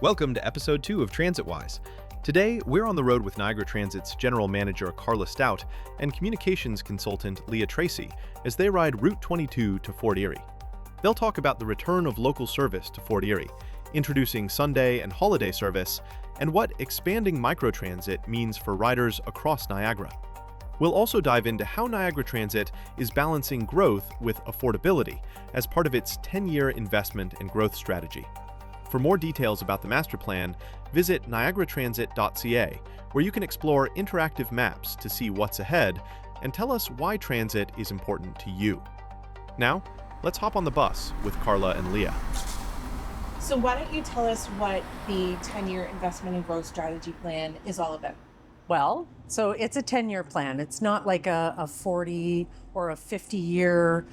Welcome to episode 2 of Transitwise. Today, we're on the road with Niagara Transit's General Manager Carla Stout and Communications Consultant Leah Tracey as they ride Route 22 to Fort Erie. They'll talk about the return of local service to Fort Erie, introducing Sunday and holiday service, and what expanding Microtransit means for riders across Niagara. We'll also dive into how Niagara Transit is balancing growth with affordability as part of its 10-year investment and growth strategy. For more details about the master plan, visit niagaratransit.ca, where you can explore interactive maps to see what's ahead and tell us why transit is important to you. Now, let's hop on the bus with Carla and Leah. So why don't you tell us what the 10-year investment and growth strategy plan is all about? Well, so it's a 10-year plan. It's not like a 40 or a 50-year,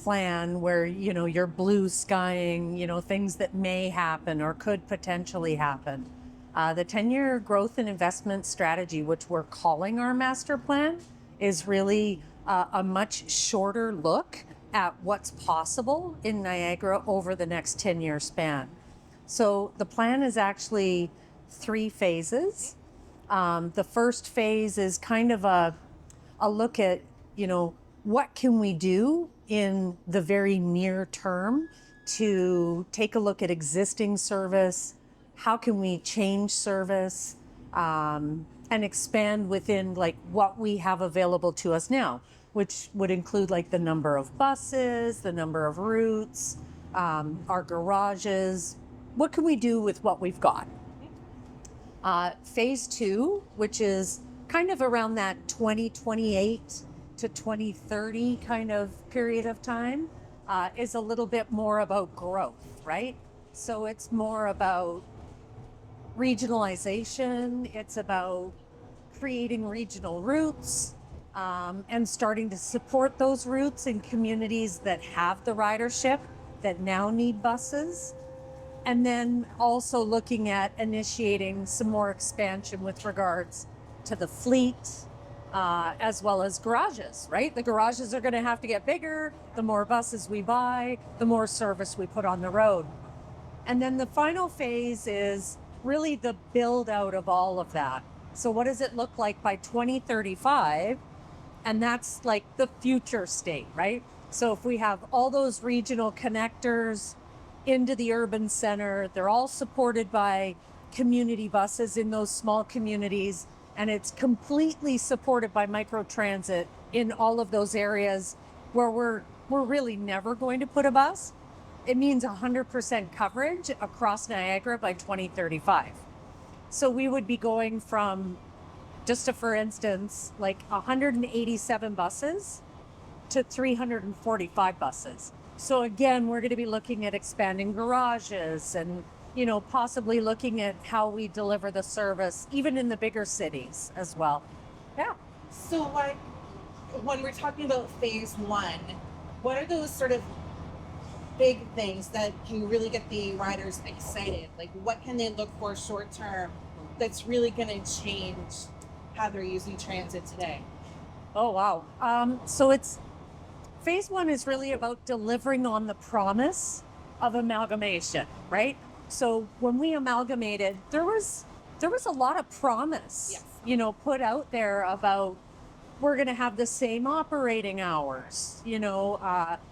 plan where, you're blue skying, things that may happen or could potentially happen. The 10-year growth and investment strategy, which we're calling our master plan, is really a much shorter look at what's possible in Niagara over the next 10-year span. So the plan is actually 3 phases. The first phase is kind of a look at, what can we do in the very near term to take a look at existing service? How can we change service and expand within what we have available to us now, which would include the number of buses, the number of routes, our garages. What can we do with what we've got? Phase 2, which is kind of around that 2028 to 2030 kind of period of time, is a little bit more about growth, right? So it's more about regionalization. It's about creating regional routes and starting to support those routes in communities that have the ridership that now need buses. And then also looking at initiating some more expansion with regards to the fleet, as well as garages, right? The garages are going to have to get bigger. The more buses we buy, the more service we put on the road. And then the final phase is really the build out of all of that. So what does it look like by 2035? And that's the future state, right? So if we have all those regional connectors into the urban center, they're all supported by community buses in those small communities, and it's completely supported by microtransit in all of those areas where we're really never going to put a bus. It means 100% coverage across Niagara by 2035. So we would be going from, for instance, 187 buses to 345 buses. So again, we're going to be looking at expanding garages and, possibly looking at how we deliver the service, even in the bigger cities as well. Yeah. So when we're talking about phase 1, what are those sort of big things that can really get the riders excited? What can they look for short term that's really going to change how they're using transit today? Oh, wow. So phase 1 is really about delivering on the promise of amalgamation, right? So when we amalgamated, there was a lot of promise, yes, put out there about we're going to have the same operating hours,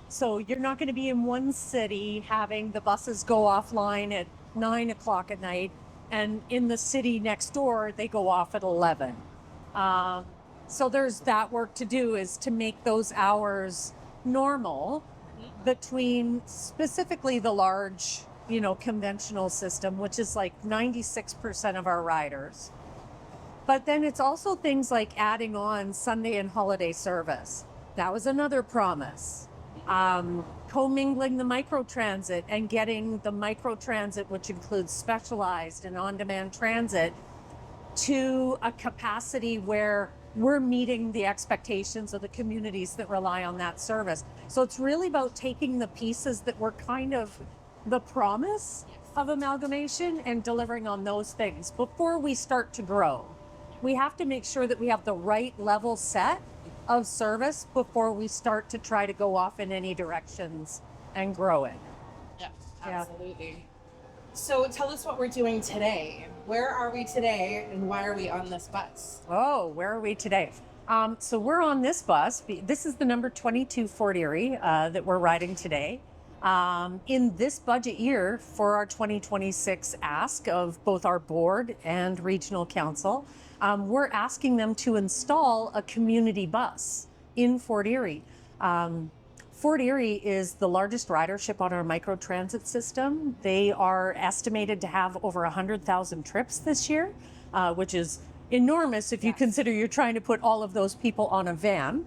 so you're not going to be in one city having the buses go offline at 9 o'clock at night, and in the city next door, they go off at 11. So there's that work to do, is to make those hours normal between specifically the large, conventional system, which is 96% of our riders. But then it's also things like adding on Sunday and holiday service. That was another promise. Commingling the microtransit and getting the microtransit, which includes specialized and on-demand transit, to a capacity where we're meeting the expectations of the communities that rely on that service. So it's really about taking the pieces that were kind of the promise of amalgamation and delivering on those things before we start to grow. We have to make sure that we have the right level set of service before we start to try to go off in any directions and grow it. Yeah, absolutely. So tell us what we're doing today. Where are we today and why are we on this bus? Oh, where are we today? So we're on this bus. This is the number 22 Fort Erie that we're riding today. In this budget year for our 2026 ask of both our board and regional council, we're asking them to install a community bus in Fort Erie. Fort Erie is the largest ridership on our microtransit system. They are estimated to have over 100,000 trips this year, which is enormous if you consider you're trying to put all of those people on a van.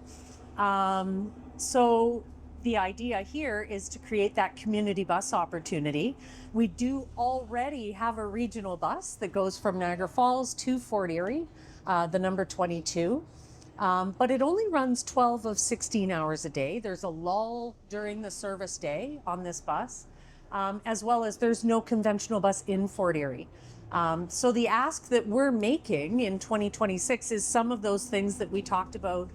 So the idea here is to create that community bus opportunity. We do already have a regional bus that goes from Niagara Falls to Fort Erie, the number 22. But it only runs 12 of 16 hours a day. There's a lull during the service day on this bus, as well as there's no conventional bus in Fort Erie. So the ask that we're making in 2026 is some of those things that we talked about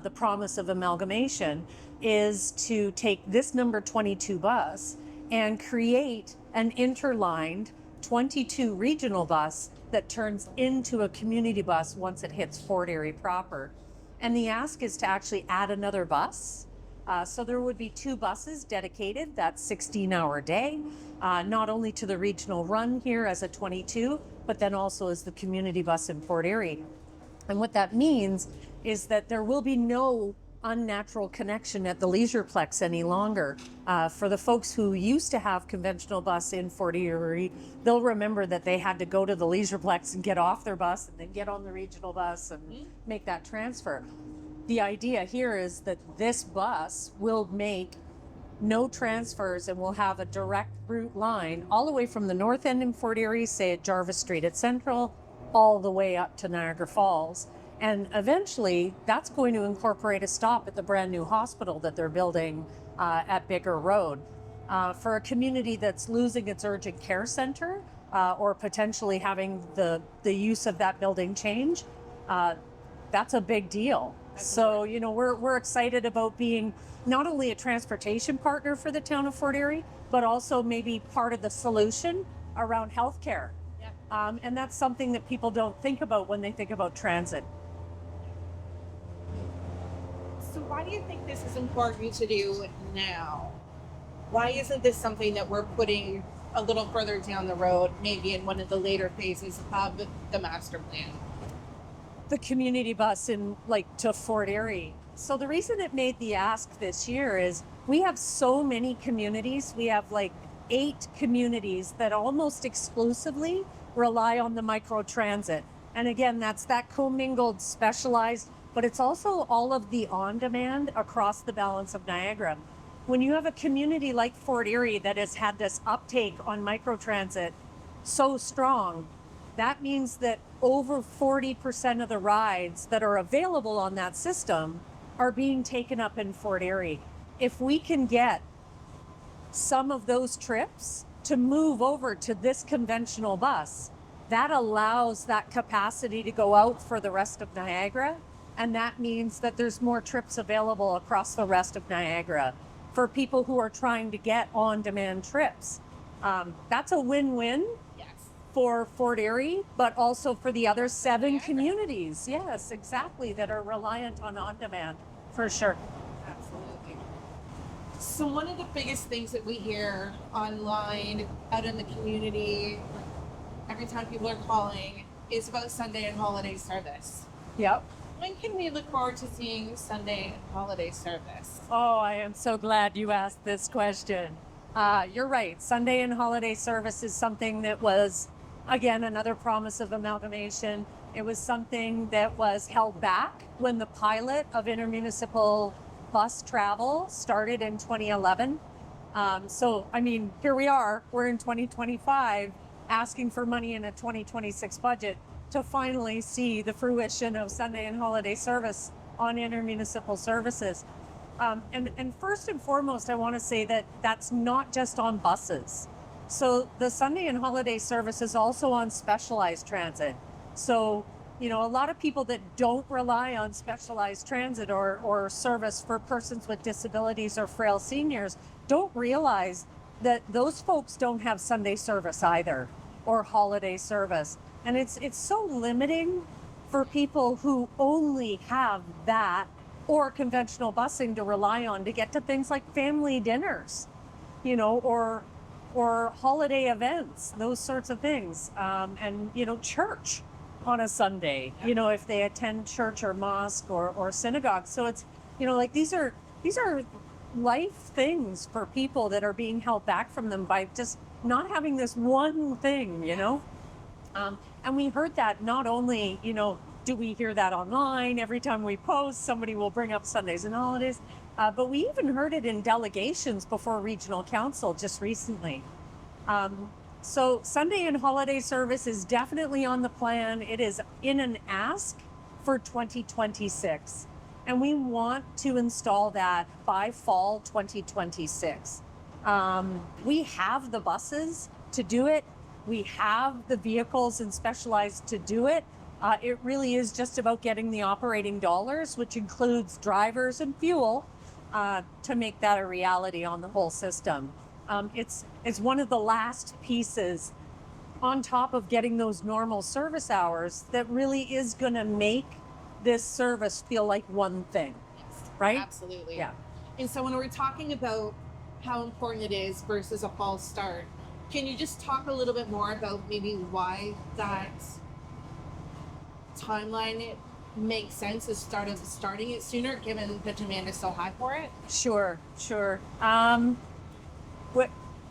the promise of amalgamation, is to take this number 22 bus and create an interlined 22 regional bus that turns into a community bus once it hits Fort Erie proper. And the ask is to actually add another bus. So there would be 2 buses dedicated that 16-hour day, not only to the regional run here as a 22, but then also as the community bus in Fort Erie. And what that means is that there will be no unnatural connection at the Leisureplex any longer. For the folks who used to have conventional bus in Fort Erie, they'll remember that they had to go to the Leisureplex and get off their bus and then get on the regional bus and make that transfer. The idea here is that this bus will make no transfers and will have a direct route line all the way from the north end in Fort Erie, say at Jarvis Street at Central, all the way up to Niagara Falls. And eventually, that's going to incorporate a stop at the brand new hospital that they're building at Bigger Road. For a community that's losing its urgent care center or potentially having the use of that building change, that's a big deal. So, you know, we're excited about being not only a transportation partner for the town of Fort Erie, but also maybe part of the solution around healthcare. And that's something that people don't think about when they think about transit. So why do you think this is important to do now? Why isn't this something that we're putting a little further down the road, maybe in one of the later phases of the master plan? The community bus to Fort Erie. So the reason it made the ask this year is we have so many communities. We have 8 communities that almost exclusively rely on the microtransit. And again, that's that commingled, specialized, but it's also all of the on-demand across the balance of Niagara. When you have a community like Fort Erie that has had this uptake on microtransit so strong, that means that over 40% of the rides that are available on that system are being taken up in Fort Erie. If we can get some of those trips to move over to this conventional bus, that allows that capacity to go out for the rest of Niagara. And that means that there's more trips available across the rest of Niagara for people who are trying to get on-demand trips. That's a win-win for Fort Erie, but also for the other 7 communities. Yes, exactly, that are reliant on on-demand, for sure. Absolutely. So one of the biggest things that we hear online, out in the community, every time people are calling, is about Sunday and holiday service. Yep. When can we look forward to seeing Sunday and holiday service? Oh, I am so glad you asked this question. You're right. Sunday and holiday service is something that was, again, another promise of amalgamation. It was something that was held back when the pilot of intermunicipal bus travel started in 2011. So, I mean, here we are, we're in 2025, asking for money in a 2026 budget to finally see the fruition of Sunday and holiday service on intermunicipal services. And first and foremost, I want to say that that's not just on buses. So the Sunday and holiday service is also on specialized transit. So, you know, a lot of people that don't rely on specialized transit or service for persons with disabilities or frail seniors don't realize that those folks don't have Sunday service either, or holiday service. And it's so limiting for people who only have that or conventional busing to rely on to get to things like family dinners, or holiday events, those sorts of things. And, church on a Sunday, if they attend church or mosque or synagogue. So it's, like these are life things for people that are being held back from them by just not having this one thing, and we heard that not only, do we hear that online every time we post, somebody will bring up Sundays and holidays, but we even heard it in delegations before regional council just recently. So Sunday and holiday service is definitely on the plan. It is in an ask for 2026. And we want to install that by fall 2026. We have the buses to do it. We have the vehicles and specialized to do it. It really is just about getting the operating dollars, which includes drivers and fuel, to make that a reality on the whole system. It's one of the last pieces on top of getting those normal service hours that really is going to make this service feel like one thing, right? Absolutely. Yeah. And so when we're talking about how important it is versus a false start, can you just talk a little bit more about maybe why that timeline it makes sense as starting it sooner, given the demand is so high for it? Sure.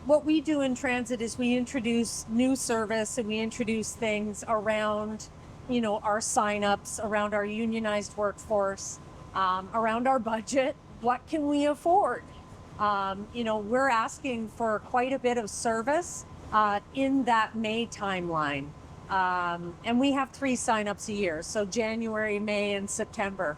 What we do in transit is we introduce new service and we introduce things around our signups, around our unionized workforce, around our budget. What can we afford? We're asking for quite a bit of service in that May timeline. And we have 3 signups a year, so January, May, and September.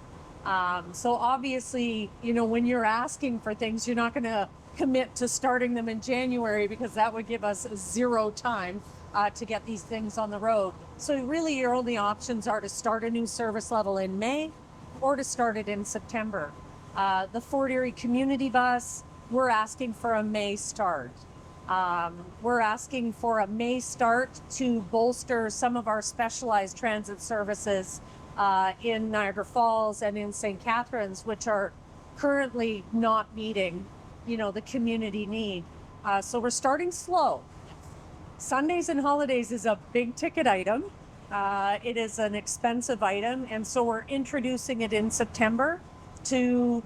So obviously, when you're asking for things, you're not going to commit to starting them in January because that would give us 0 time to get these things on the road. So really your only options are to start a new service level in May or to start it in September. The Fort Erie community bus, we're asking for a May start. We're asking for a May start to bolster some of our specialized transit services in Niagara Falls and in St. Catharines, which are currently not meeting, the community need. So we're starting slow. Sundays and holidays is a big ticket item. It is an expensive item, and so we're introducing it in September to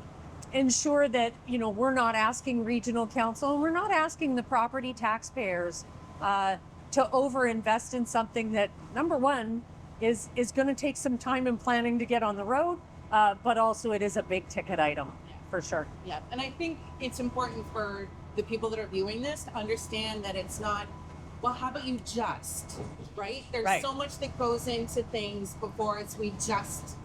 ensure that we're not asking regional council, and we're not asking the property taxpayers to overinvest in something that, number one, is going to take some time and planning to get on the road, but also it is a big ticket item for sure. Yeah, and I think it's important for the people that are viewing this to understand that it's not, well, how about you just, right? There's so much that goes into things before we just,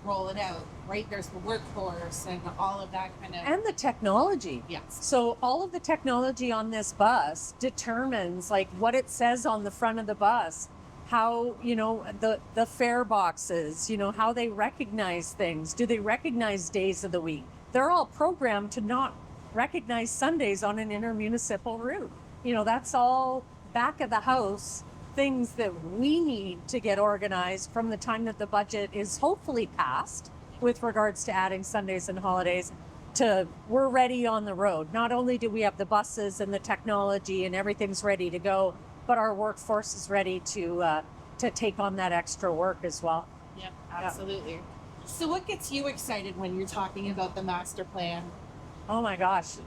roll it out, right? There's the workforce and all of that kind of. And the technology. Yes. So all of the technology on this bus determines what it says on the front of the bus, how, the fare boxes, how they recognize things. Do they recognize days of the week? They're all programmed to not recognize Sundays on an intermunicipal route. That's all back of the house things that we need to get organized from the time that the budget is hopefully passed with regards to adding Sundays and holidays to we're ready on the road. Not only do we have the buses and the technology and everything's ready to go, but our workforce is ready to take on that extra work as well. Yeah, absolutely. Yeah. So what gets you excited when you're talking about the master plan? Oh my gosh.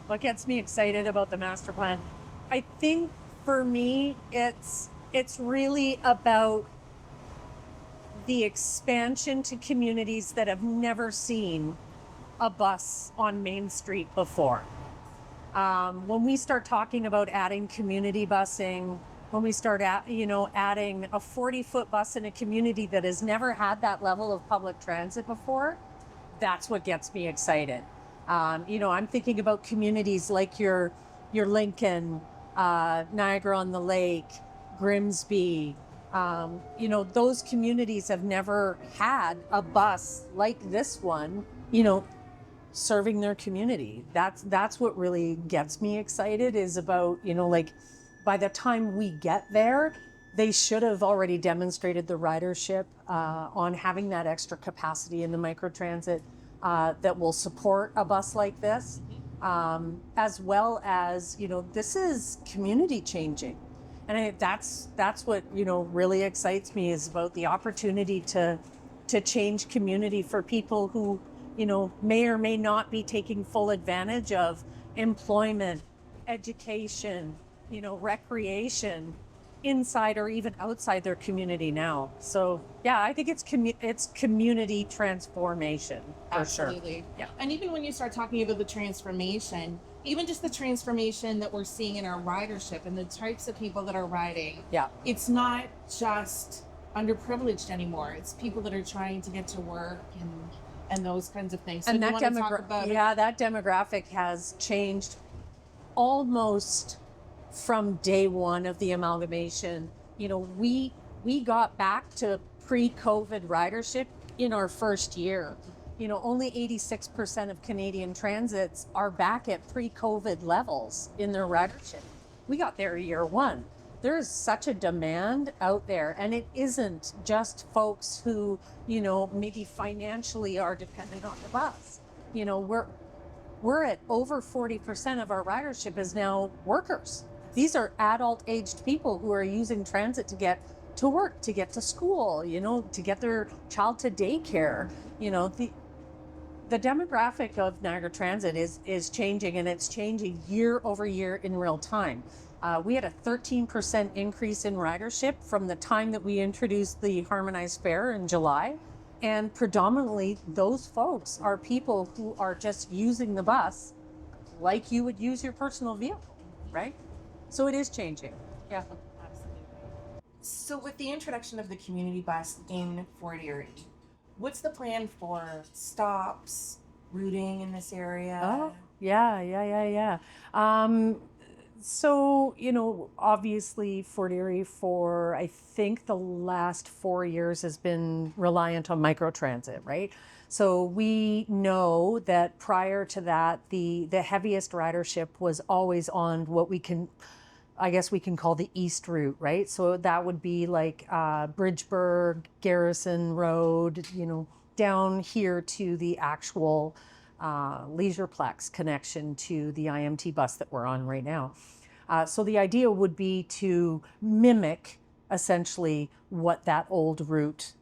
What gets me excited about the master plan? I think for me, it's really about the expansion to communities that have never seen a bus on Main Street before. When we start talking about adding community busing, when we start adding a 40-foot bus in a community that has never had that level of public transit before, that's what gets me excited. I'm thinking about communities like your Lincoln, Niagara-on-the-Lake, Grimsby. Those communities have never had a bus like this one, serving their community. That's what really gets me excited, is about, like, by the time we get there, they should have already demonstrated the ridership on having that extra capacity in the microtransit that will support a bus like this, as well as, this is community changing. And that's what, really excites me, is about the opportunity to change community for people who, may or may not be taking full advantage of employment, education, recreation inside or even outside their community now. So yeah, I think it's community transformation for Absolutely. sure. Yeah. And even when you start talking about the transformation, even just the transformation that we're seeing in our ridership and the types of people that are riding, Yeah. it's not just underprivileged anymore. It's people that are trying to get to work and those kinds of things. So And do you that want to talk about that demographic has changed almost from day one of the amalgamation. We got back to pre-COVID ridership in our first year. Only 86% of Canadian transits are back at pre-COVID levels in their ridership. We got there year one. There's such a demand out there, and it isn't just folks who, maybe financially are dependent on the bus. We're at over 40% of our ridership is now workers. These are adult-aged people who are using transit to get to work, to get to school, to get their child to daycare. The demographic of Niagara Transit is changing, and it's changing year over year in real time. We had a 13% increase in ridership from the time that we introduced the harmonized fare in July. And predominantly, those folks are people who are just using the bus like you would use your personal vehicle, right? So it is changing. Yeah. Absolutely. So with the introduction of the community bus in Fort Erie, what's the plan for stops, routing in this area? Oh, yeah. So, obviously Fort Erie for, I think, the last 4 years has been reliant on microtransit, right? So we know that prior to that, the heaviest ridership was always on what we can call the east route, right? So that would be like Bridgeburg, Garrison Road, down here to the actual Leisureplex connection to the IMT bus that we're on right now. So the idea would be to mimic essentially what that old route,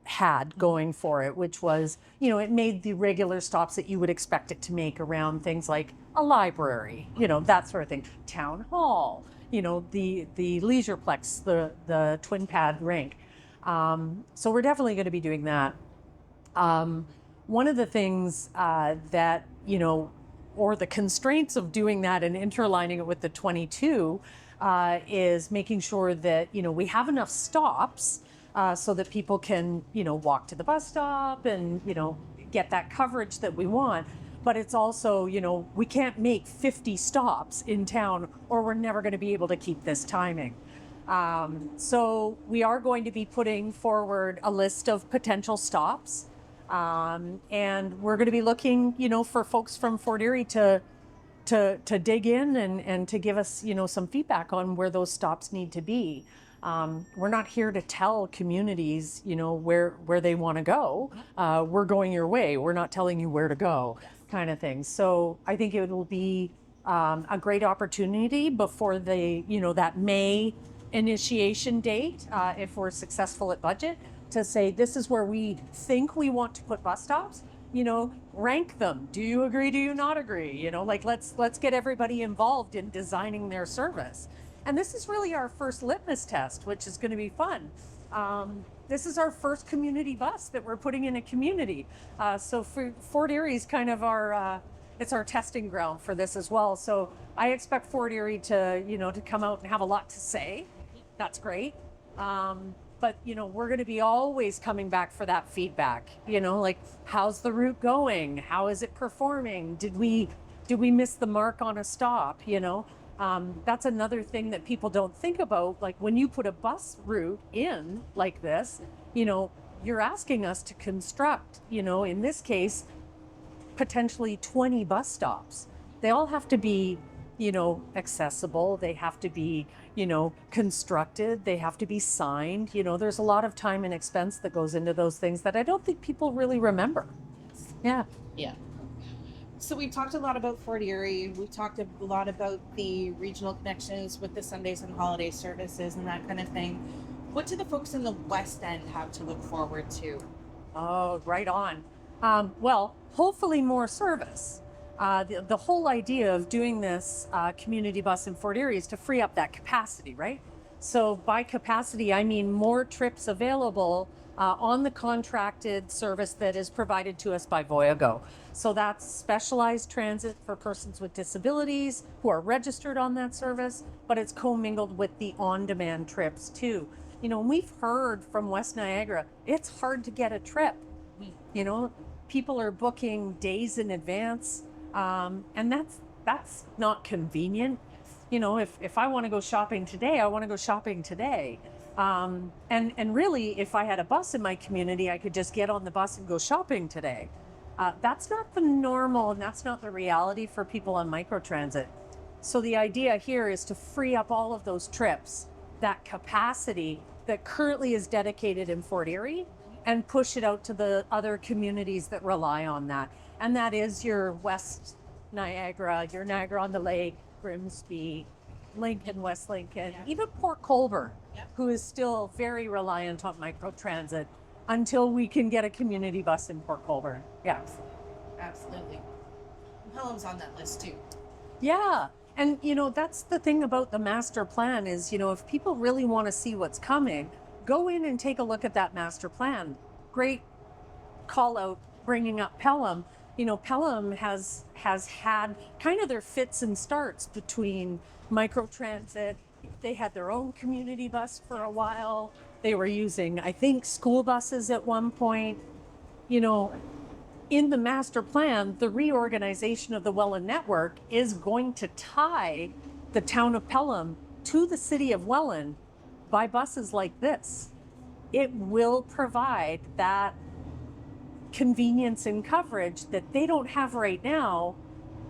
had going for it, which was, it made the regular stops that you would expect it to make around things like a library, that sort of thing, town hall, the Leisureplex, the twin pad rink. So we're definitely going to be doing that. One of the things that, or the constraints of doing that and interlining it with the 22 is making sure that, we have enough stops so that people can, walk to the bus stop and, get that coverage that we want. But it's also, we can't make 50 stops in town or we're never going to be able to keep this timing. So we are going to be putting forward a list of potential stops. And we're going to be looking, for folks from Fort Erie to dig in and to give us, some feedback on where those stops need to be. We're not here to tell communities, where they want to go. We're going your way. We're not telling you where to go, kind of thing. So I think it will be a great opportunity before that May initiation date, if we're successful at budget, to say this is where we think we want to put bus stops. Rank them. Do you agree? Do you not agree? Let's get everybody involved in designing their service. And this is really our first litmus test, which is going to be fun. This is our first community bus that we're putting in a community. So Fort Erie is kind of it's our testing ground for this as well. So I expect Fort Erie to come out and have a lot to say. That's great. But, we're going to be always coming back for that feedback, how's the route going? How is it performing? Did we miss the mark on a stop? That's another thing that people don't think about. Like when you put a bus route in like this, you're asking us to construct, in this case, potentially 20 bus stops. They all have to be, accessible. They have to be, constructed. They have to be signed. There's a lot of time and expense that goes into those things that I don't think people really remember. Yeah. Yeah. So we've talked a lot about Fort Erie. We've talked a lot about the regional connections with the Sundays and holiday services and that kind of thing. What do the folks in the West End have to look forward to? Oh, right on. Well, hopefully more service. The whole idea of doing this community bus in Fort Erie is to free up that capacity, right? So by capacity, I mean more trips available on the contracted service that is provided to us by Voyago. So that's specialized transit for persons with disabilities who are registered on that service, but it's commingled with the on-demand trips too. We've heard from West Niagara, it's hard to get a trip. People are booking days in advance, and that's not convenient. If I want to go shopping today, I want to go shopping today. And really, if I had a bus in my community, I could just get on the bus and go shopping today. That's not the normal, and that's not the reality for people on microtransit. So the idea here is to free up all of those trips, that capacity that currently is dedicated in Fort Erie, and push it out to the other communities that rely on that. And that is your West Niagara, your Niagara-on-the-Lake, Grimsby, Lincoln, West Lincoln, even Port Colborne, who is still very reliant on microtransit until we can get a community bus in Port Colborne. Yeah. Absolutely. Pelham's on that list too. Yeah. And, that's the thing about the master plan is, if people really want to see what's coming, go in and take a look at that master plan. Great call out bringing up Pelham. Pelham has had kind of their fits and starts between microtransit. They had their own community bus for a while. They were using, I think, school buses at one point. In the master plan, the reorganization of the Welland network is going to tie the town of Pelham to the city of Welland by buses like this. It will provide that convenience and coverage that they don't have right now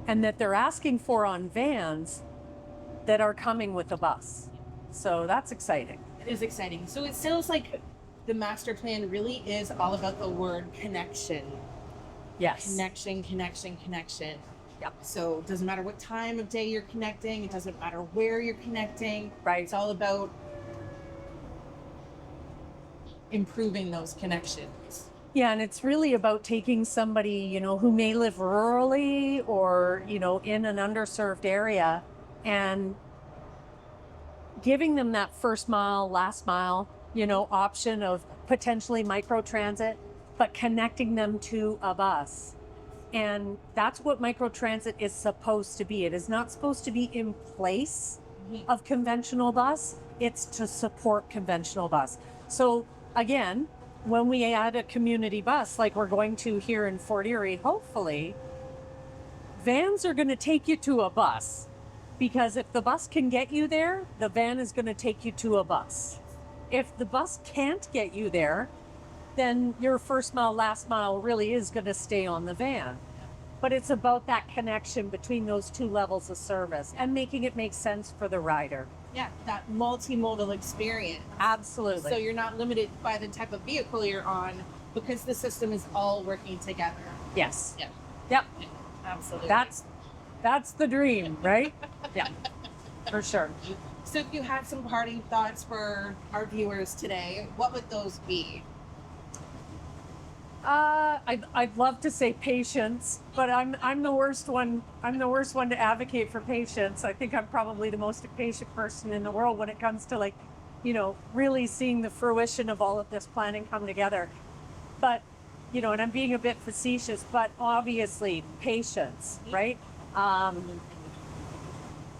and that they're asking for on vans that are coming with the bus. So that's exciting. It is exciting. So it sounds like the master plan really is all about the word connection. Yes. Connection. Yep. So it doesn't matter what time of day you're connecting. It doesn't matter where you're connecting. Right. It's all about improving those connections. Yeah, and it's really about taking somebody, who may live rurally or, in an underserved area and giving them that first mile, last mile, option of potentially microtransit, but connecting them to a bus. And that's what microtransit is supposed to be. It is not supposed to be in place of conventional bus. It's to support conventional bus. So again, when we add a community bus, like we're going to here in Fort Erie, hopefully, vans are going to take you to a bus. Because if the bus can get you there, the van is going to take you to a bus. If the bus can't get you there, then your first mile, last mile really is going to stay on the van. But it's about that connection between those two levels of service and making it make sense for the rider. Yeah, that multimodal experience. Absolutely. So you're not limited by the type of vehicle you're on because the system is all working together. Yes. Yeah. Yep. Yeah, absolutely. That's the dream, right? Yeah, for sure. So if you had some parting thoughts for our viewers today, what would those be? I'd love to say patience, but I'm the worst one. I'm the worst one to advocate for patience. I think I'm probably the most impatient person in the world when it comes to really seeing the fruition of all of this planning come together. But, and I'm being a bit facetious, but obviously patience, right?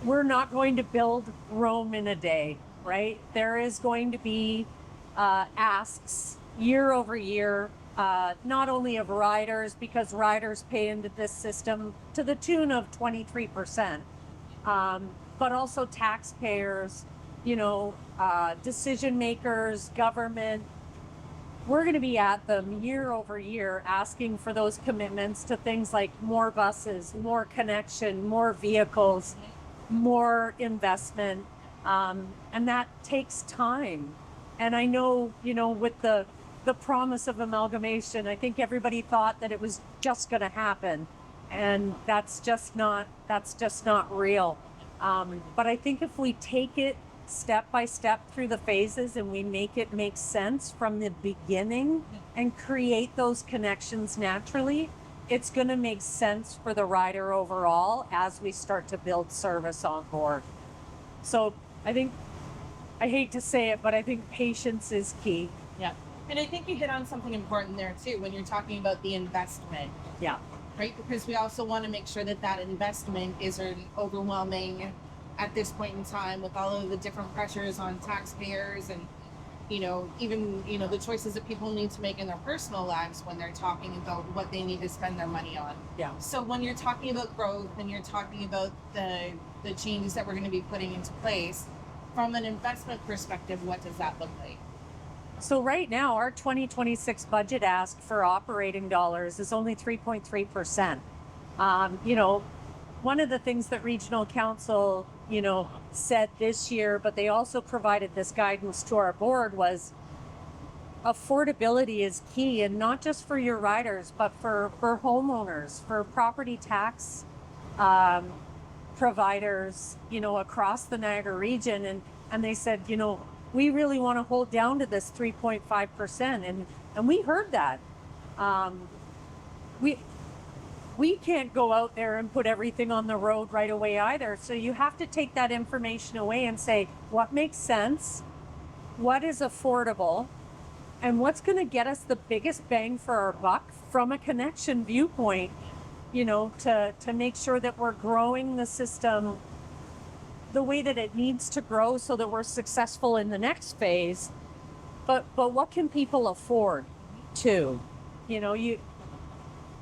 We're not going to build Rome in a day, right? There is going to be asks year over year, not only of riders, because riders pay into this system to the tune of 23%, but also taxpayers, decision makers, government, we're going to be at them year over year asking for those commitments to things like more buses, more connection, more vehicles, more investment. And that takes time. And I know, with the promise of amalgamation, I think everybody thought that it was just going to happen. And that's just not real. But I think if we take it step by step through the phases and we make it make sense from the beginning and create those connections naturally, it's going to make sense for the rider overall as we start to build service on board. So I think, I hate to say it, but I think patience is key. Yeah. And I think you hit on something important there too when you're talking about the investment. Yeah. Right? Because we also want to make sure that that investment isn't overwhelming at this point in time with all of the different pressures on taxpayers and, even, the choices that people need to make in their personal lives when they're talking about what they need to spend their money on. Yeah. So when you're talking about growth and you're talking about the changes that we're going to be putting into place, from an investment perspective, what does that look like? So right now, our 2026 budget ask for operating dollars is only 3.3%. One of the things that Regional Council, said this year, but they also provided this guidance to our board, was affordability is key, and not just for your riders, but for homeowners, for property tax providers, across the Niagara region. And they said, we really want to hold down to this 3.5%. And we heard that. We can't go out there and put everything on the road right away either. So you have to take that information away and say, what makes sense? What is affordable? And what's going to get us the biggest bang for our buck from a connection viewpoint, to make sure that we're growing the system the way that it needs to grow so that we're successful in the next phase. But what can people afford too?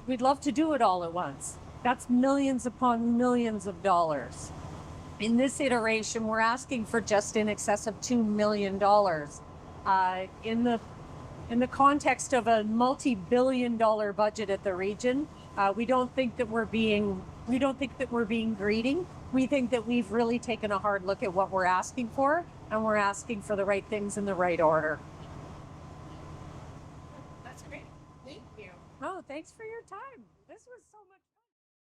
We'd love to do it all at once. That's millions upon millions of dollars. In this iteration, we're asking for just in excess of $2 million. In the context of a multi-billion-dollar budget at the region, we don't think that we're being greedy. We think that we've really taken a hard look at what we're asking for, and we're asking for the right things in the right order. That's great. Thank you. Oh, thanks for your time. This was